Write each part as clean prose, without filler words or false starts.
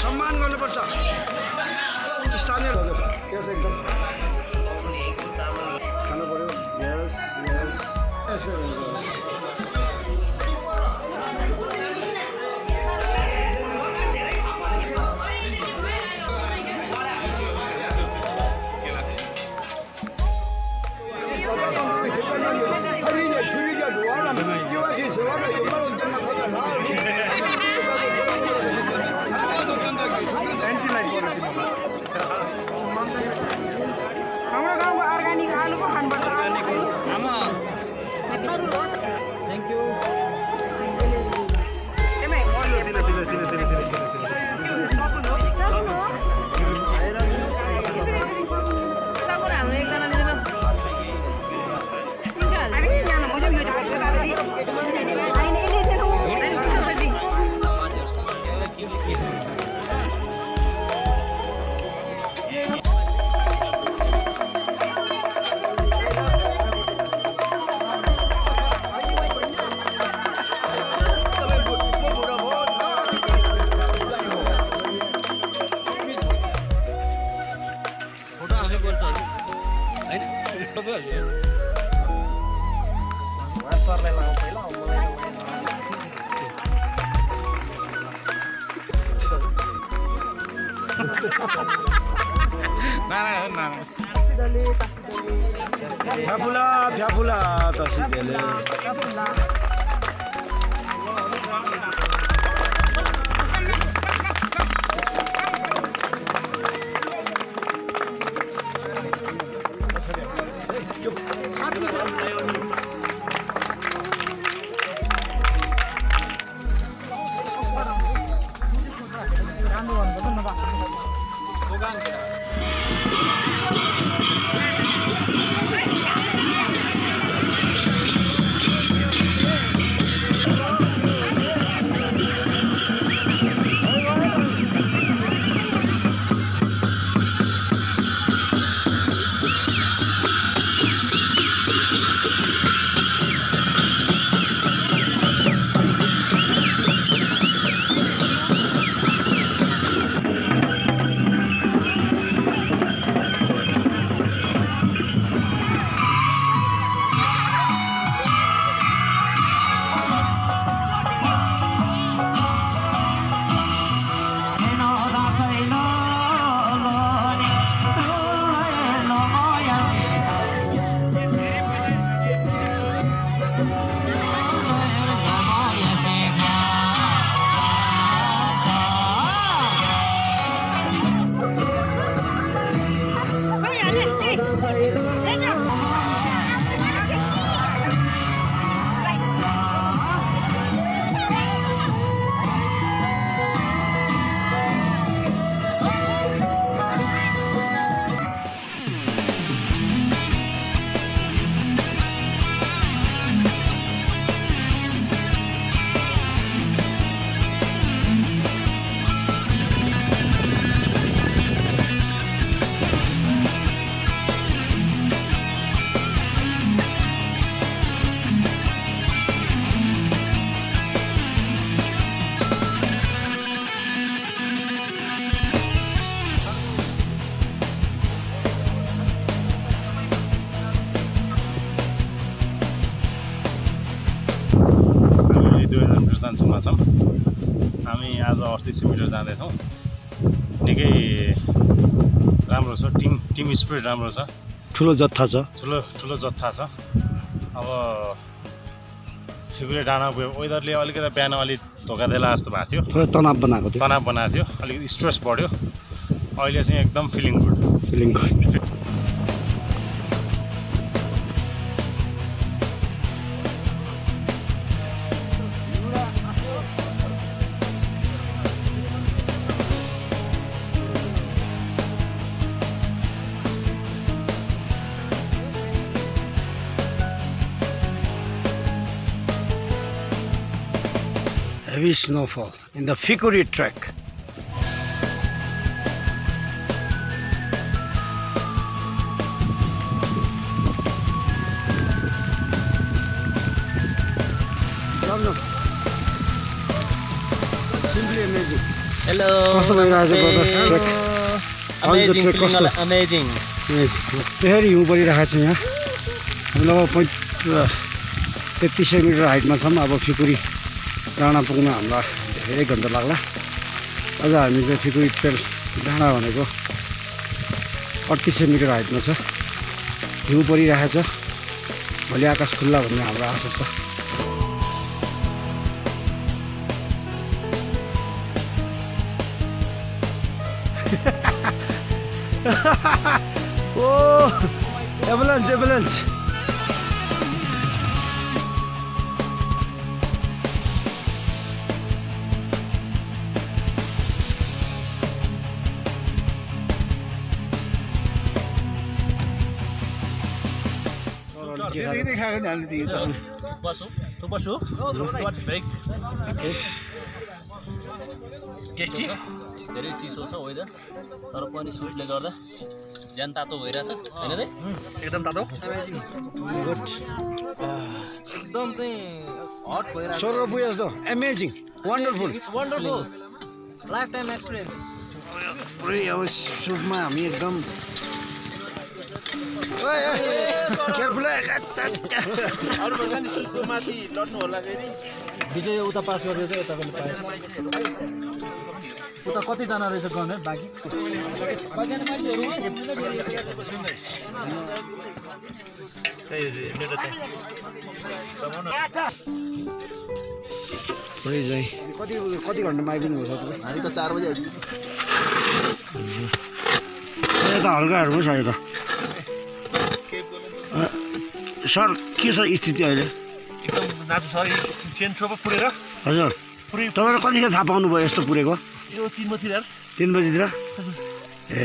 सम्मान गर्नुपर्छ स्थानीय यस एकदम खानु पर्यो यस यस हाम्रो गाउँको अर्ग्यानिक आलु पो खानुपर्छ थ्याङ्क यू हाम्रो एकजना दिनु भ्याफुला भ्याफुला तसिदेले जान्छौँ हामी आज अस्ति सिमिटर जाँदैछौँ निकै राम्रो छ टिम स्पिरिट राम्रो छ ठुलो जत्था छ ठुलो जत्था छ अब फिब्रुअरी डाँडा गयो वेदरले अलिकति बिहान अलिक धोका देला जस्तो भएको थियो थोरै तनाव बनाएको थियो अलिकति स्ट्रेस बढ्यो अहिले चाहिँ एकदम feeling good Heavy snowfall in the Fikuri Trek. Simply amazing. Hello कस्तो भइरहेछ ब्रदर ट्रेक अमेजिङ ट्रेक कस्तो अमेजिङ फेरि हिउँ परिरहेको छ यहाँ हामी लगभग 3300 मिटर हाइटमा छौँ अब फिकुरी डाँडा पुग्न हामीलाई धेरै घन्टा लाग्ला अझ हामी चाहिँ फिकुरी ट्रेल डाँडा भनेको 3800 मिटर हाइटमा छ हिउँ परिरहेको छ भोलि आकाश खुल्ला भन्ने हाम्रो आशा छ Oh, avalanche. टेस्टी धेरै चिसो छ वेदर तर पनि सुटले गर्दा ज्यान तातो भइरहेछ हैन रे एकदम तातो एकदम चाहिँ हट भइरहेछ Soro Buyas though, amazing, wonderful. It's wonderful life time experience पुरै अब सुटमा हामी एकदम केयरफुल अरू भन्दा नि सुटको माथि लड्नु होला फेरि विजय उता पास गरेर चाहिँ यता पनि पाएछ उता कतिजना रहेछ गर्ने बाँकी पुरै चाहिँ कति घन्टामा आइपुग्नु हुन्छ तपाईँ हामी त 4 बजे आइपुग्यो यता हल्का हेर्नुहोस् अहिले त सर के छ स्थिति अहिले एकदम नाच्नु छ चेन सबै पुरेर हजुर तपाईँले कतिखेर थाहा पाउनु भयो यस्तो पुरेको यो 3 बजीतिर 3 बजीतिर ए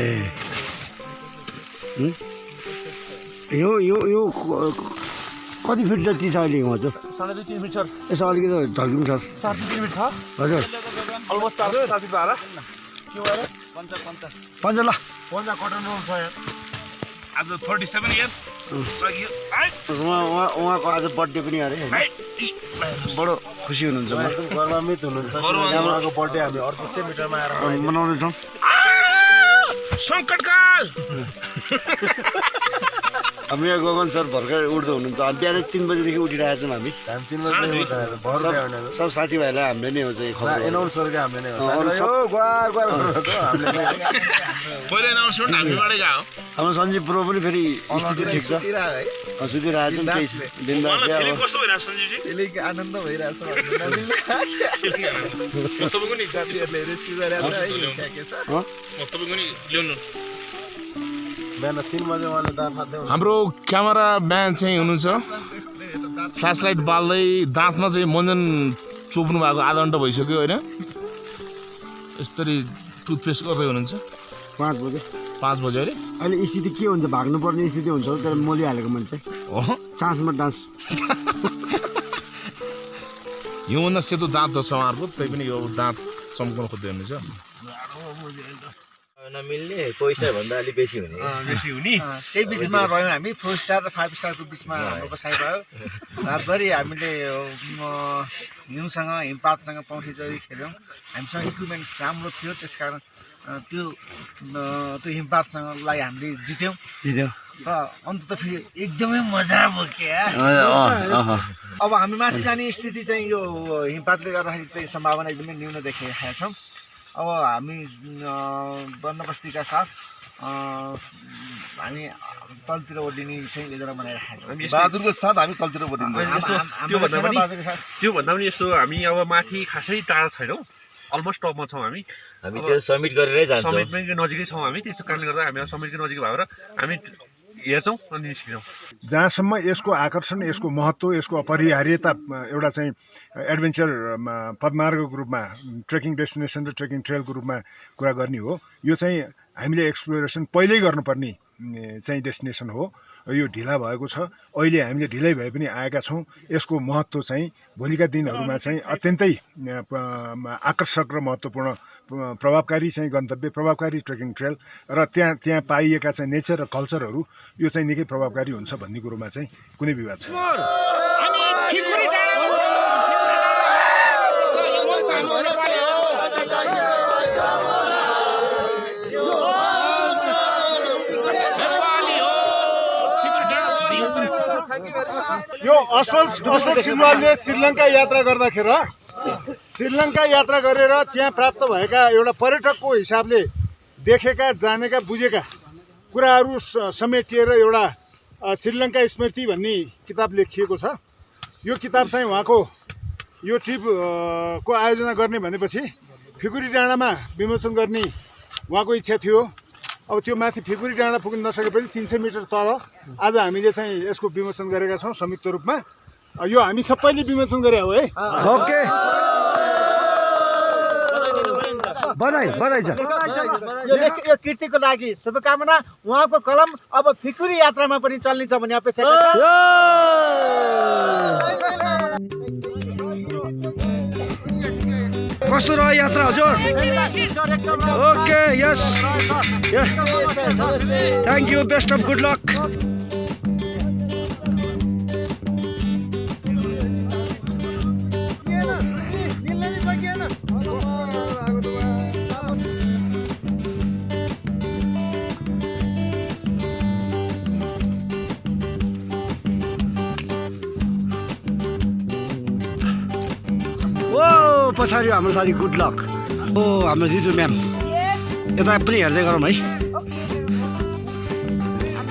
यो यो यो कति फिट जति छ अहिले हिउँ हजुर 3.5 मिटर यसो अलिकति झल्किनु सर 3 मिटर छ हजुर अलमोस्ट तातो साथी भाडा के भएर पञ्च ल पन्जा कटन रोल छ यहाँ आज 37 इयर्स लागि उहाँको आज बर्थडे पनि अरे बडो खुसी हुनुहुन्छ गर्वान्वित हुनुहुन्छ उहाँको बर्थडे हामी 3800 मिटरमा आएर मनाउँदैछौँ सङ्कटकाल हामी यहाँ गगन सर भर्खर उठ्दो हुनुहुन्छ हामी बिहान 3 बजीदेखि उठिरहेको छौँ हामी 3 बजे सब साथीभाइलाई हामीले नै हो चाहिँ खबर एनाउन्स गरेको हामीले नै हो पहिला एनाउन्समेन्ट हामीबाटै गयो हाम्रो सञ्जीव प्रो पनि फेरि स्थिति ठिक छ सुतिरहेको छौँ केही बिन्दास फिलिङ कस्तो भइरहेछ सञ्जीवजी फिलिङ आनन्द भइरहेछ तपाईँको नि साथीहरूले रेस्क्यु गरेर है के छ तपाईँको नि ल्याउनु बिहान 3 बजे उहाँले दाँत फाट्दै हाम्रो क्यामेराम्यान चाहिँ हुनुहुन्छ फ्ल्यास लाइट बाल्दै दाँतमा चाहिँ मञ्जन चोप्नु भएको आधा घन्टा भइसक्यो होइन यसरी टुथपेस्ट गर्दै हुनुहुन्छ 5 बजे 5 बजे अरे अहिले स्थिति के हुन्छ भाग्नुपर्ने स्थिति हुन्छ तर मोलिहालेको मान्छे हो चान्समा डान्स योभन्दा सेतो दाँत छ उहाँहरूको त्यही पनि यो दाँत चम्काउन खोज्दै हुनुहुन्छ नमिल्ने पैसा भन्दा अलि बेसी हुने बेसी हुने त्यही बिचमा रह्यौँ हामी 4 स्टार र 5 स्टारको बिचमा हाम्रो बसाइ भयो रातभरि हामीले हिउँसँग हिमपातसँग पौठी चोरी खेल्यौँ हामीसँग इक्विपमेन्ट राम्रो थियो त्यसकारण त्यो हिमपातसँगलाई हामीले जित्यौँ र अन्तत फेरि एकदमै मजा भयो क्या अब हामी माथि जाने स्थिति चाहिँ यो हिमपातले गर्दाखेरि चाहिँ सम्भावना एकदमै न्यून देखिरहेका छौँ अब हामी बन्दोबस्तीका साथ हामी तलतिर ओर्लिने चाहिँ योजना बनाइरहेका छौँ बहादुरको साथ हामी तलतिर त्योभन्दा पनि यस्तो हामी अब माथि खासै टाढा छैनौँ अलमोस्ट टपमा छौँ हामी त्यो सब्मिट गरेरै जान्छौँ समिटमै नजिकै छौँ हामी त्यसो कारणले गर्दा हामी समिटकै नजिकै भएर हामी हेर्छौँ अनि निस्किन्छौँ जहाँसम्म यसको आकर्षण यसको महत्त्व यसको अपरिहार्यता एउटा चाहिँ एडभेन्चर पदमार्गको रूपमा ट्रेकिङ डेस्टिनेसन र ट्रेकिङ ट्रेलको रूपमा कुरा गर्ने हो यो चाहिँ हामीले एक्सप्लोरेसन पहिल्यै गर्नुपर्ने चाहिँ डेस्टिनेसन हो यो ढिला भएको छ अहिले हामीले ढिलै भए पनि आएका छौँ यसको महत्त्व चाहिँ भोलिका दिनहरूमा चाहिँ अत्यन्तै आकर्षक र महत्त्वपूर्ण प्रभावकारी चाहिँ गन्तव्य प्रभावकारी ट्रेकिङ ट्रेल र त्यहाँ पाइएका चाहिँ नेचर र कल्चरहरू यो चाहिँ निकै प्रभावकारी हुन्छ भन्ने कुरोमा चाहिँ कुनै विवाद छैन यो अशोक सिलवालले श्रीलङ्का यात्रा गर्दाखेरि श्रीलङ्का यात्रा गरेर त्यहाँ प्राप्त भएका एउटा पर्यटकको हिसाबले देखेका जानेका बुझेका कुराहरू समेटिएर एउटा श्रीलङ्का स्मृति भन्ने किताब लेखिएको छ। यो किताब चाहिँ उहाँको यो ट्रिप को आयोजना गर्ने भनेपछि फिकुरी डाँडामा विमोचन गर्ने उहाँको इच्छा थियो। अब त्यो माथि फिकुरी डाँडा पुग्न नसके पनि 300 मिटर तल आज हामीले चाहिँ यसको विमोचन गरेका छौँ संयुक्त रूपमा। यो हामी सबैले विमोचन गरे हो है। ओके बधाई बधाई छ। यो कृतिको लागि शुभकामना। उहाँको कलम अब फिकुरी यात्रामा पनि चल्नेछ भन्ने अपेक्षा छ। कस्तो रह्यो यात्रा हजुर? Okay yes thank you best of good lock. पछाडि हाम्रो साथी गुड लक। ओ हाम्रो रितु म्याम यता पनि हेर्दै गरौँ है।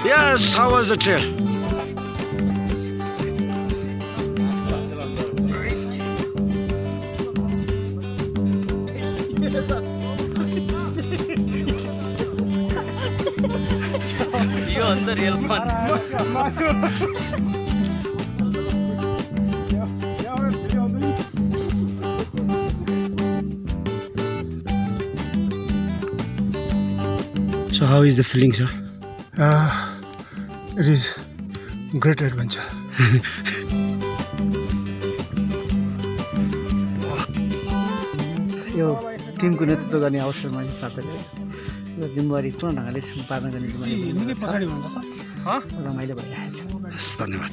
यस हाउ वाज द ट्रेल? यो अन्त real fun. So how is the feeling, sir? It is great adventure. यो टिमको नेतृत्व गर्ने अवसर मैले प्राप्त गरेँ। यो जिम्मेवारी पूर्ण ढङ्गले सम्पादन गर्ने रमाइलो भइरहेको छ। धन्यवाद।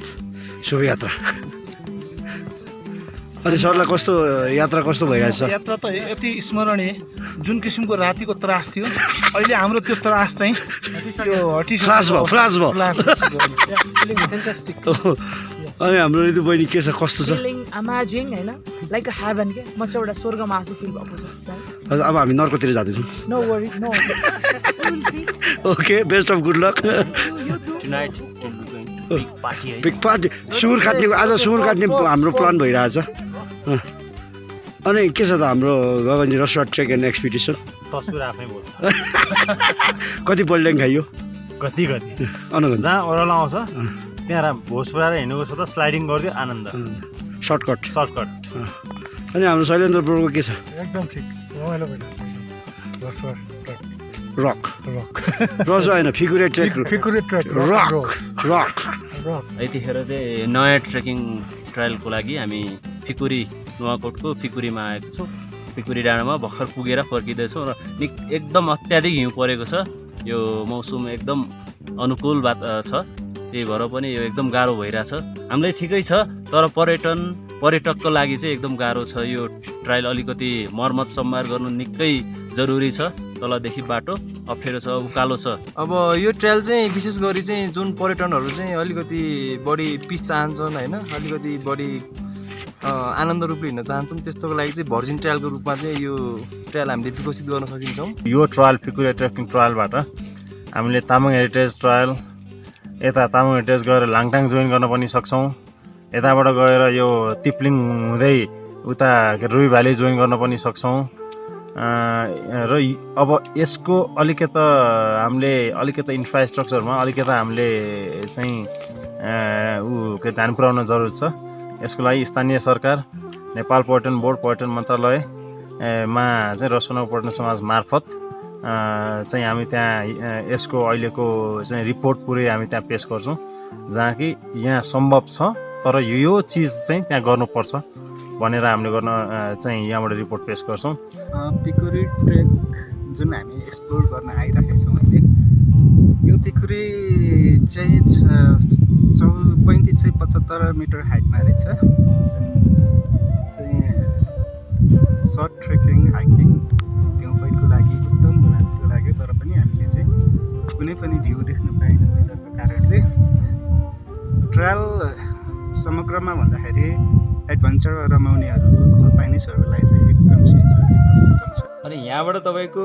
शुभयात्रा। अनि सरलाई कस्तो यात्रा कस्तो भइरहेछ? यात्रा त यति स्मरणीय, जुन किसिमको रातिको त्रास थियो अहिले हाम्रो त्यो त्रास चाहिँ फ्लास भयो। अनि हाम्रो रितु बहिनी के छ, कस्तो छ? अमेजिङ हैन, लाइक अ हेभन के। म चाहिँ एउटा स्वर्गमा जस्तो फिल भएको छ। अब हामी नर्कतिर जाँदैछौँ। No worry no. Okay best of good luck. Tonight big party है। बिग पार्टी सुँगुर काट्ने आज सुँगुर काट्ने हाम्रो प्लान भइरहेछ। अनि के छ त हाम्रो Gaganji Rasuwa trek and expedition? तस्बिर आफै बोल्छ। कति पल्ट्याङ खाइयो? कति अनुगन जहाँ ओह्रालो आउँछ त्यहाँ भोज पुऱ्याएर हिँडेको छ त स्लाइडिङ गरिदियो आनन्द। सर्टकट। सर्टकट। अनि हाम्रो शैलेन्द्र ब्रोको के छ? एकदम ठिक, रमाइलो भइरहेछ। रसुवा रक रसुवा होइन फिकुरे ट्रेक। रक यतिखेर चाहिँ नयाँ ट्रेकिङ ट्रायलको लागि हामी फिकुरी नुवाकोटको फिकुरीमा आएको छौँ। फिकुरी डाँडामा भर्खर पुगेर फर्किँदैछौँ र एकदम अत्याधिक हिउँ परेको छ। यो मौसम एकदम अनुकूल छ, त्यही भएर पनि यो एकदम गाह्रो भइरहेछ। हामीलाई ठिकै छ, तर पर्यटकको लागि चाहिँ एकदम गाह्रो छ। यो ट्रायल अलिकति मर्मत सम्मार गर्नु निकै जरुरी छ। तलदेखि बाटो अप्ठ्यारो छ, उकालो छ। अब यो ट्रायल चाहिँ विशेष गरी चाहिँ जुन पर्यटनहरू चाहिँ अलिकति बढी पिस चाहन्छन् होइन, अलिकति बढी आनन्द रूपले हिँड्न चाहन्छन्, त्यस्तोको लागि चाहिँ भर्जिन ट्रायलको रूपमा चाहिँ यो ट्रायल हामीले विकसित गर्न सकिन्छौँ। यो ट्रायल फिकुरे ट्रेकिङ ट्रायलबाट हामीले तामाङ हेरिटेज ट्रायल, यता तामाङ हेरिटेज गएर लाङटाङ जोइन गर्न पनि सक्छौँ। यताबाट गएर यो तिप्लिङ हुँदै उता रुई भ्याली जोइन गर्न पनि सक्छौँ। र अब यसको अलिकता हामीले इन्फ्रास्ट्रक्चरमा अलिकता हामीले चाहिँ ध्यान पुर्याउन जरुरी छ। यसको लागि स्थानीय सरकार, नेपाल पर्यटन बोर्ड, पर्यटन मन्त्रालयमा चाहिँ रसुवा पर्यटन समाज मार्फत चाहिँ हामी त्यहाँ यसको अहिलेको चाहिँ रिपोर्ट पुरै हामी त्यहाँ पेस गर्छौँ, जहाँ कि यहाँ सम्भव छ तर यो चिज चाहिँ त्यहाँ गर्नुपर्छ भनेर हामीले गर्न चाहिँ यहाँबाट रिपोर्ट पेस गर्छौँ। फिकुरी ट्रेक जुन हामी एक्सप्लोर गर्न आइरहेका छौँ अहिले, यो फिकुरी चाहिँ 35-75 मिटर हाइटमा रहेछ, जुन चाहिँ सर्ट ट्रेकिङ हाइकिङ त्यो बाइकको लागि उत्तम होला जस्तो लाग्यो। तर पनि हामीले चाहिँ कुनै पनि भ्यू देख्न पाएनौँ वेदरको कारणले। ट्रायल समग्रमा भन्दाखेरि एडभेन्चर रमाउनेहरू अल्पाइनिस्टहरूलाई चाहिँ एकदम सही छ, एकदम उत्तम छ। अनि यहाँबाट तपाईँको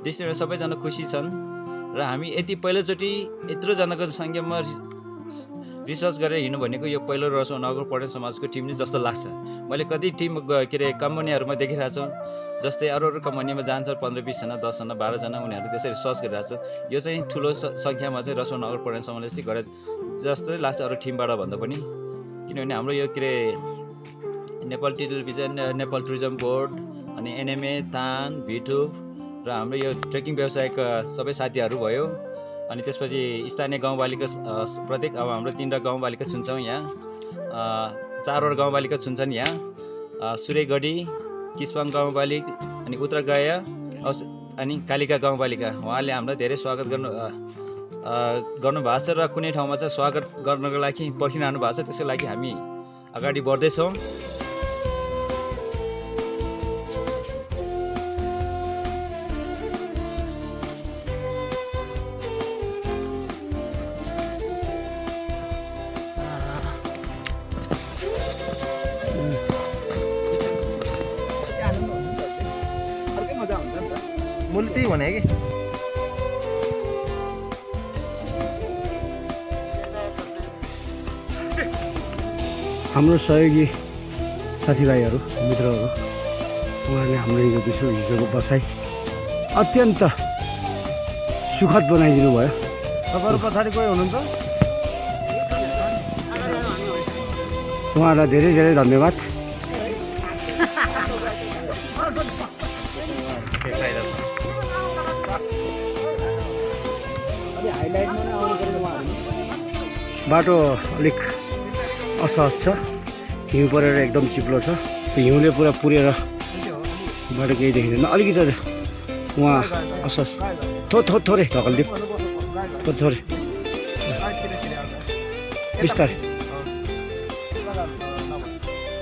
डेस्टिनेसन सबैजना खुसी छन् र हामी यति पहिलोचोटि यत्रोजनाको सङ्ख्यामा रिसर्च गरेर हिँड्नु भनेको यो पहिलो रसो नगर पर्यटन समाजको टिम नै जस्तो लाग्छ। मैले कति टिम के अरे कम्पनीहरूमा देखिरहेको छु, जस्तै अरू कम्पनीमा जान्छ 15-20 जना 10 जना 12 जना उनीहरू त्यसरी सर्च गरिरहेको छ। यो चाहिँ ठुलो सङ्ख्यामा चाहिँ रसो नगर पर्यटन समाजले चाहिँ गरे जस्तै लाग्छ अरू टिमबाट भन्दा पनि। किनभने हाम्रो यो के अरे Nepal television, Nepal tourism board, अनि एनएमए, तान, भिटुब र हाम्रो यो ट्रेकिङ व्यवसायका सबै साथीहरू भयो। अनि त्यसपछि स्थानीय गाउँपालिका प्रत्येक अब हाम्रो 3वटा गाउँपालिका छुन्छौँ यहाँ, 4वटा गाउँपालिका छुन्छन् यहाँ, सुरेगढी, किस्वाङ गाउँपालिका, अनि उत्तरगया अनि कालिका गाउँपालिका। उहाँले हामीलाई धेरै स्वागत गर्नुभएको छ र कुनै ठाउँमा चाहिँ स्वागत गर्नको लागि पर्खिरहनु भएको छ। त्यसको लागि हामी अगाडि बढ्दैछौँ। मैले त्यही भने कि हाम्रो सहयोगी साथीभाइहरू, मित्रहरू, उहाँहरूले हाम्रो हिजोको बसाइ अत्यन्त सुखद बनाइदिनु भयो। तपाईँहरू पछाडि कोही हुनुहुन्छ? उहाँहरूलाई धेरै धेरै धन्यवाद। बाटो अलिक असहज छ, हिउँ परेर एकदम चिप्लो छ। हिउँले पुरा पुरेर बाटो केही देखिँदैन। अलिकति उहाँ असहज थोरै ढकलिदिउँ, थोरै बिस्तारै।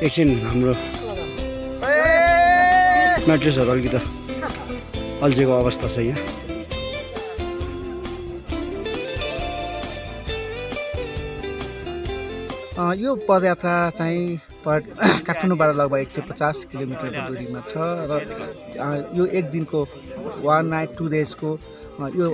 एकछिन हाम्रो म्याट्रेसहरू अलिकति अल्झेको अवस्था छ यहाँ। यो पदयात्रा चाहिँ काठमाडौँबाट लगभग 150 किलोमिटरको दूरीमा छ र यो एक दिनको 1 नाइट 2 डेजको यो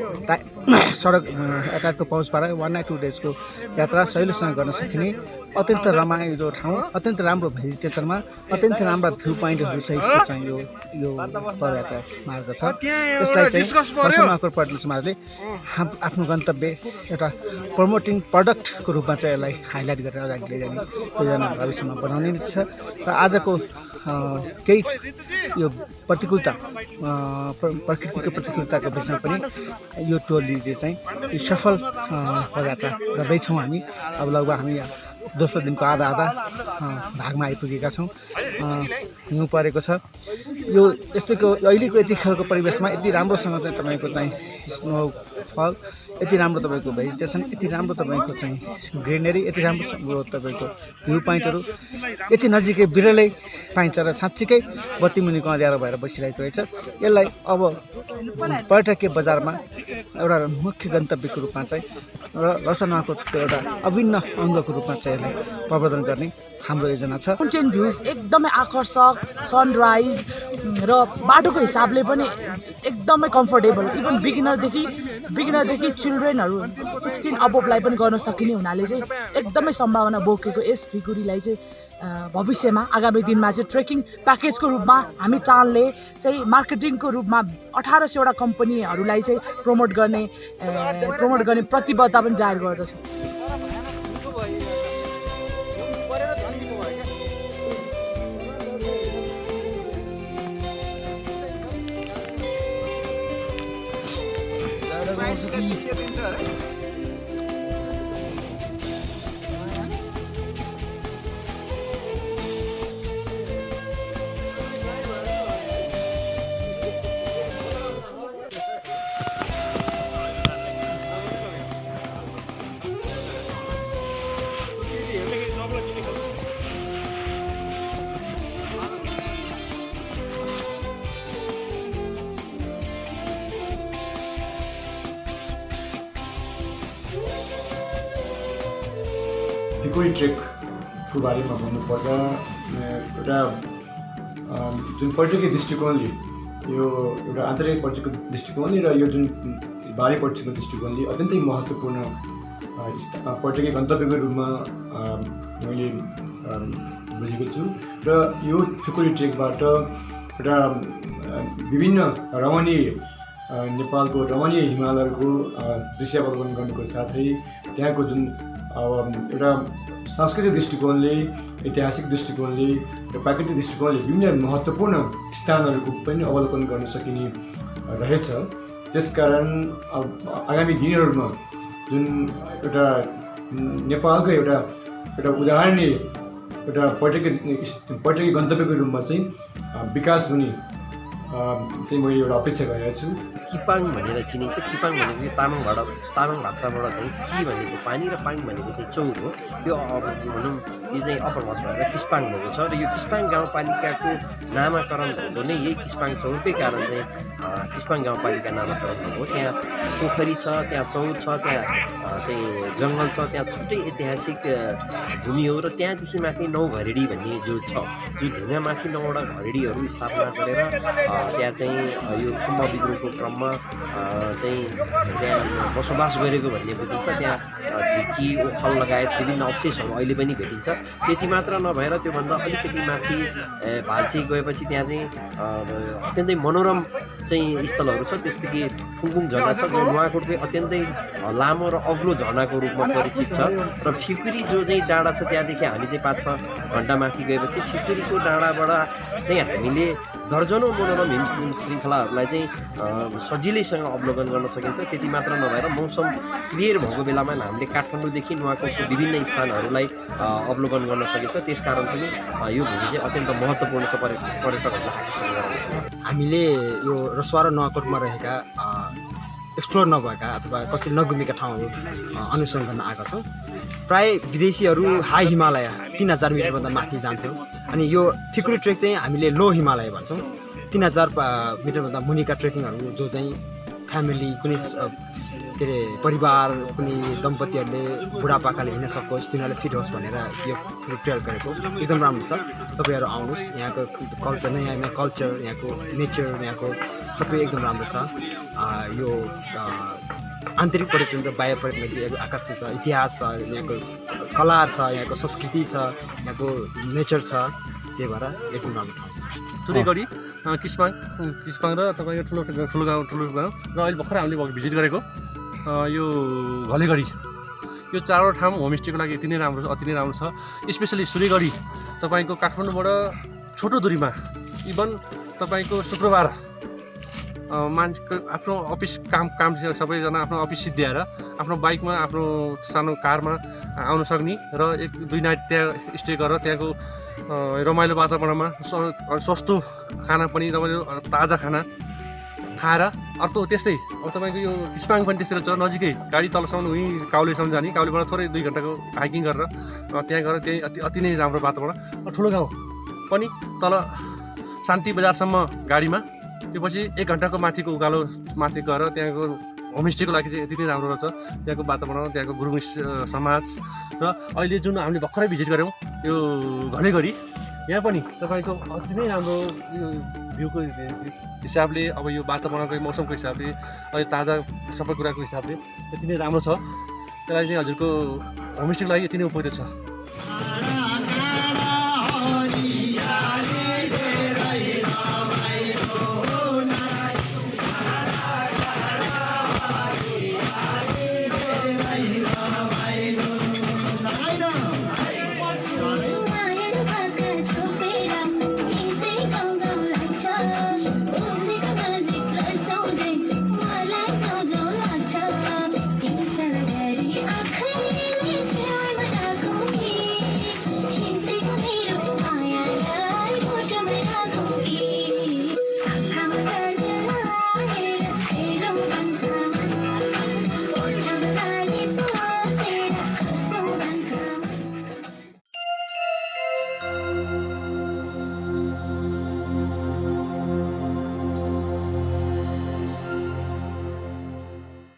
सडक यातायातको पहुँचबाट 1 नाइट 2 डेजको यात्रा सजिलोसँग गर्न सकिने अत्यन्त रमाइलो ठाउँ, अत्यन्त राम्रो भेजिटेसनमा, अत्यन्त राम्रा भ्यू पोइन्टहरू सहितको चाहिँ यो पदयात्रा मार्ग छ। यसलाई चाहिँ रसो नगर पर्यटन समाजले आफ्नो गन्तव्य एउटा प्रमोटिङ प्रडक्टको रूपमा चाहिँ यसलाई हाइलाइट गरेर अगाडि लैजाने योजना भविष्यमा बनाउने छ। र आजको केही यो प्रतिकूलता, प्रकृतिको प्रतिकूलताको बिचमा पनि यो टोलीले चाहिँ यो सफल पदयात्रा गर्दैछौँ हामी। अब लगभग हामी दोस्रो दिनको आधा भागमा आइपुगेका छौँ। हिउँ परेको छ। यो यस्तोको अहिलेको यतिखेरको परिवेशमा यति राम्रोसँग चाहिँ तपाईँको चाहिँ स्नोफल, यति राम्रो तपाईँको भेजिटेसन, यति राम्रो तपाईँको चाहिँ ग्रिनेरी, यति राम्रो तपाईँको भ्यू पोइन्टहरू यति नजिकै बिरलै पाइन्छ र साँच्चीकै बत्ती मुनिको अँध्यारो भएर बसिरहेको रहेछ। यसलाई अब पर्यटकीय बजारमा एउटा मुख्य गन्तव्यको रूपमा चाहिँ र रसो नगरको एउटा अभिन्न अङ्गको रूपमा चाहिँ यसलाई प्रवर्धन गर्ने हाम्रो योजना छ। माउन्टेन भ्यूज एकदमै आकर्षक, सनराइज र बाटोको हिसाबले पनि एकदमै कम्फर्टेबल। इभन बिगिनरदेखि चिल्ड्रेनहरू 16 अबोभलाई पनि गर्न सकिने हुनाले चाहिँ एकदमै सम्भावना बोकेको यस फिकुरीलाई चाहिँ भविष्यमा आगामी दिनमा चाहिँ ट्रेकिङ प्याकेजको रूपमा हामी टानले चाहिँ मार्केटिङको रूपमा 1800वटा कम्पनीहरूलाई चाहिँ प्रमोट गर्ने प्रतिबद्धता पनि जाहेर गर्दछौँ। फिकुरी ट्रेकको बारेमा भन्नुपर्दा एउटा जुन पर्यटकीय दृष्टिकोणले यो एउटा आन्तरिक पर्यटकीय दृष्टिकोणले र यो जुन बाह्य पर्यटकीय दृष्टिकोणले अत्यन्तै महत्त्वपूर्ण पर्यटकीय गन्तव्यको रूपमा मैले बुझेको छु र यो फिकुरी ट्रेकबाट एउटा विभिन्न रमणीय नेपालको रमणीय हिमालयहरूको दृश्यावलोकन गर्नुको साथै त्यहाँको जुन एउटा सांस्कृतिक दृष्टिकोणले ऐतिहासिक दृष्टिकोणले र प्राकृतिक दृष्टिकोणले विभिन्न महत्त्वपूर्ण स्थानहरूको पनि अवलोकन गर्न सकिने रहेछ। त्यसकारण आगामी दिनहरूमा जुन एउटा नेपालको एउटा उदाहरणीय एउटा पर्यटकीय गन्तव्यको रूपमा चाहिँ विकास हुने चाहिँ मैले एउटा अपेक्षा गरेको छु। किपाङ भनेर चिनिन्छ। किपाङ भनेको तामाङ भाषाबाट चाहिँ कि भनेको पानी र पाङ भनेको चाहिँ चौर हो। यो भनौँ यो चाहिँ अप्पर भाषा भएर किस्पाङ भएको छ र यो किस्पाङ गाउँपालिकाको नामाकरण हुँदो नै यही किस्पाङ चौरकै कारण चाहिँ किस्पाङ गाउँपालिका नामाकरण भएको। त्यहाँ पोखरी छ, त्यहाँ चौर छ, त्यहाँ चाहिँ जङ्गल छ, त्यहाँ छुट्टै ऐतिहासिक भूमि हो र त्यहाँदेखि माथि 9 घरेडी भन्ने जो छ, जो ढुङ्गामाथि 9वटा घरेडीहरू स्थापना गरेर त्यहाँ चाहिँ यो कुम्भ विद्रोहको क्रममा चाहिँ त्यहाँ बसोबास गरेको भन्ने बुझिन्छ। त्यहाँ ढिकी ओखल लगायत विभिन्न अवशेषहरू अहिले पनि भेटिन्छ। त्यति मात्र नभएर त्योभन्दा अलिकति माथि भाल्चे गएपछि त्यहाँ चाहिँ अत्यन्तै मनोरम चाहिँ स्थलहरू छ। त्यसदेखि फुङफुङ झरना छ, जो नुवाकोटकै अत्यन्तै लामो र अग्लो झरनाको रूपमा परिचित छ। र फिकुरी जो चाहिँ डाँडा छ, त्यहाँदेखि हामी चाहिँ 5-6 घन्टा माथि गएपछि फिकुरीको डाँडाबाट चाहिँ हामीले दर्जनौँ मनोरम हिम श्रृङ्खलाहरूलाई चाहिँ सजिलैसँग अवलोकन गर्न सकिन्छ। त्यति मात्र नभएर मौसम क्लियर भएको बेलामा हामीले काठमाडौँदेखि नुवाकोटको विभिन्न स्थानहरूलाई अवलोकन गर्न सकिन्छ। त्यसकारण पनि यो भूमि चाहिँ अत्यन्त महत्त्वपूर्ण छ पर्यटकहरूलाई आकर्षण गर्न। हामीले यो रसुवा र नुवाकोटमा रहेका एक्सप्लोर नभएका अथवा कसैले नघुमेका ठाउँहरू अनुसरण गर्न आएका छौँ। प्रायः विदेशीहरू हाई हिमालय 3000 मिटरभन्दा माथि जान्थ्यौँ। अनि यो फिकुरी ट्रेक चाहिँ हामीले लो हिमालय भन्छौँ। 3000 मिटरभन्दा मुनिका ट्रेकिङहरू जो चाहिँ फ्यामिली कुनै के अरे परिवार कुनै दम्पतिहरूले बुढापाकाले हिँड्न सकोस्, तिनीहरूले फिट होस् भनेर यो ट्रेल गरेको एकदम राम्रो छ। तपाईँहरू आउनुहोस्। यहाँको कल्चर नै यहाँ कल्चर, यहाँको नेचर, यहाँको सबै एकदम राम्रो छ। यो आन्तरिक पर्यटन र बाह्य पर्यटनले आकर्षण छ। इतिहास छ, यहाँको कला छ, यहाँको संस्कृति छ, यहाँको नेचर छ। त्यही भएर एकदम राम्रो ठाउँ। सुरेगढी किस्पाङ र तपाईँको ठुलो गाउँ र अहिले भर्खर हामीले भिजिट गरेको यो घलेगढी, यो चारवटा ठाउँ होमस्टेको लागि अति नै राम्रो छ। स्पेसली सुरेगढी तपाईँको काठमाडौँबाट छोटो दूरीमा, इभन तपाईँको शुक्रबार मान्छेको आफ्नो अफिस काम सबैजना आफ्नो अफिस सिद्ध्याएर आफ्नो बाइकमा आफ्नो सानो कारमा आउन सक्ने र 1-2 नाइट त्यहाँ स्टे गरेर त्यहाँको रमाइलो वातावरणमा सस्तो खाना पनि, रमाइलो ताजा खाना खाएर अर्को त्यस्तै अब तपाईँको यो किस्पाङ पनि त्यस्तै छ। नजिकै गाडी तलसम्म उहीँ काउलेसम्म जाने, काउलेबाट थोरै 2 घन्टाको हाइकिङ गरेर त्यहाँ गएर त्यही अति नै राम्रो वातावरण। ठुलो गाउँ पनि तल शान्ति बजारसम्म गाडीमा, त्यसपछि 1 घन्टाको माथिको उकालो माथि गएर त्यहाँको होमस्टेको लागि चाहिँ यति नै राम्रो रहेछ। त्यहाँको वातावरण, त्यहाँको गुरुङ समाज र अहिले जुन हामीले भर्खरै भिजिट गऱ्यौँ यो घलेगढी, यहाँ पनि तपाईँको अति नै राम्रो यो भ्यूको हिसाबले, अब यो वातावरणको मौसमको हिसाबले, अहिले ताजा सबै कुराको हिसाबले यति नै राम्रो छ। त्यसलाई चाहिँ हजुरको होमस्टेको लागि यति नै उपयुक्त छ।